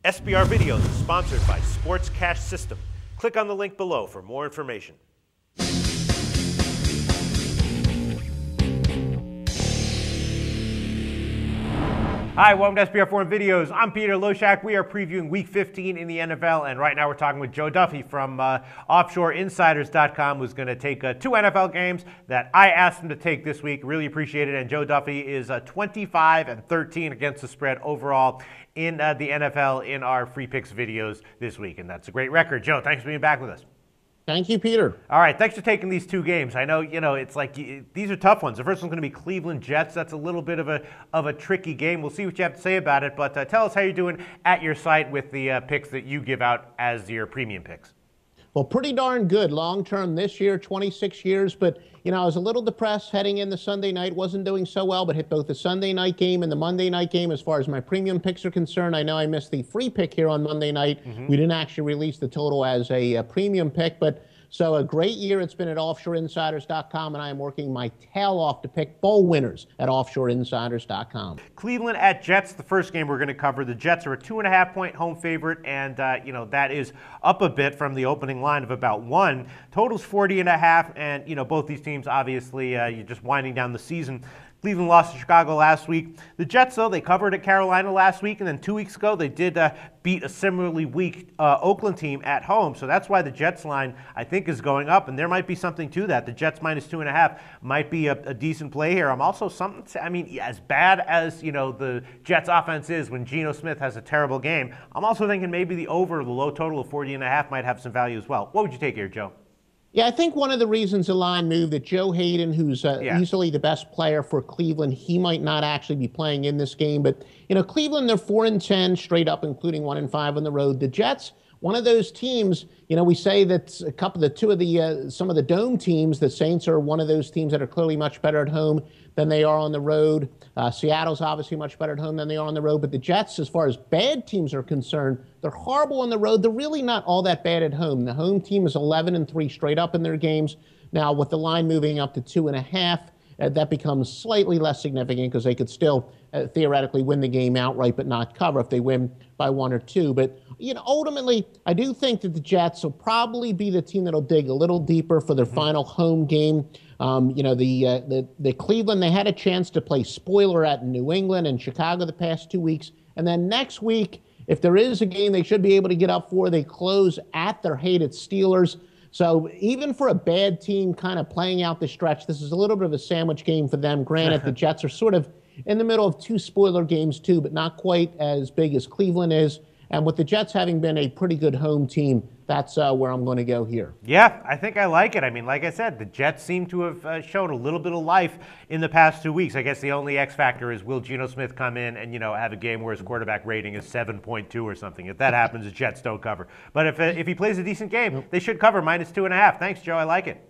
SBR Videos is sponsored by Sports Cash System. Click on the link below for more information. Hi, welcome to SBR Foreign Videos. I'm Peter Loshak. We are previewing Week 15 in the NFL, and right now we're talking with Joe Duffy from OffshoreInsiders.com, who's going to take two NFL games that I asked him to take this week. Really appreciate it. And Joe Duffy is 25-13 against the spread overall in the NFL in our free picks videos this week, and that's a great record. Joe, thanks for being back with us. Thank you, Peter. All right, thanks for taking these two games. I know, it's like these are tough ones. The first one's going to be Cleveland Jets. That's a little bit of a tricky game. We'll see what you have to say about it, but tell us how you're doing at your site with the picks that you give out as your premium picks. Well, pretty darn good long-term this year, 26 years, but, I was a little depressed heading into Sunday night. Wasn't doing so well, but hit both the Sunday night game and the Monday night game as far as my premium picks are concerned. I know I missed the free pick here on Monday night. We didn't actually release the total as a premium pick, but so a great year it's been at OffshoreInsiders.com, and I am working my tail off to pick bowl winners at OffshoreInsiders.com. Cleveland at Jets, the first game we're going to cover. The Jets are a 2.5-point home favorite, and that is up a bit from the opening line of about 1. Total's 40.5, and both these teams obviously you're just winding down the season. Cleveland lost to Chicago last week. The Jets, though, they covered at Carolina last week, and then 2 weeks ago they did beat a similarly weak Oakland team at home. So that's why the Jets line, I think, is going up, and there might be something to that. The Jets minus 2.5 might be a decent play here. I'm also as bad as the Jets offense is when Geno Smith has a terrible game, I'm also thinking maybe the over, the low total of 40.5 might have some value as well. What would you take here, Joe? Yeah, I think one of the reasons the line moved that Joe Hayden, who's easily the best player for Cleveland, he might not actually be playing in this game. But, Cleveland, they're 4-10 straight up, including 1-5 on the road. The Jets, one of those teams, we say that some of the dome teams, the Saints are one of those teams that are clearly much better at home than they are on the road. Seattle's obviously much better at home than they are on the road. But the Jets, as far as bad teams are concerned, they're horrible on the road. They're really not all that bad at home. The home team is 11-3 straight up in their games. Now, with the line moving up to 2.5, that becomes slightly less significant because they could still theoretically win the game outright but not cover if they win by 1 or 2. But, ultimately, I do think that the Jets will probably be the team that'll dig a little deeper for their final home game. The Cleveland, they had a chance to play spoiler at New England and Chicago the past 2 weeks. And then next week, if there is a game they should be able to get up for, they close at their hated Steelers. So even for a bad team kind of playing out the stretch, this is a little bit of a sandwich game for them. Granted, the Jets are sort of in the middle of 2 spoiler games too, but not quite as big as Cleveland is. And with the Jets having been a pretty good home team, that's where I'm going to go here. Yeah, I think I like it. I mean, like I said, the Jets seem to have shown a little bit of life in the past 2 weeks. I guess the only X factor is will Geno Smith come in and, have a game where his quarterback rating is 7.2 or something. If that happens, the Jets don't cover. But if he plays a decent game, they should cover minus 2.5. Thanks, Joe. I like it.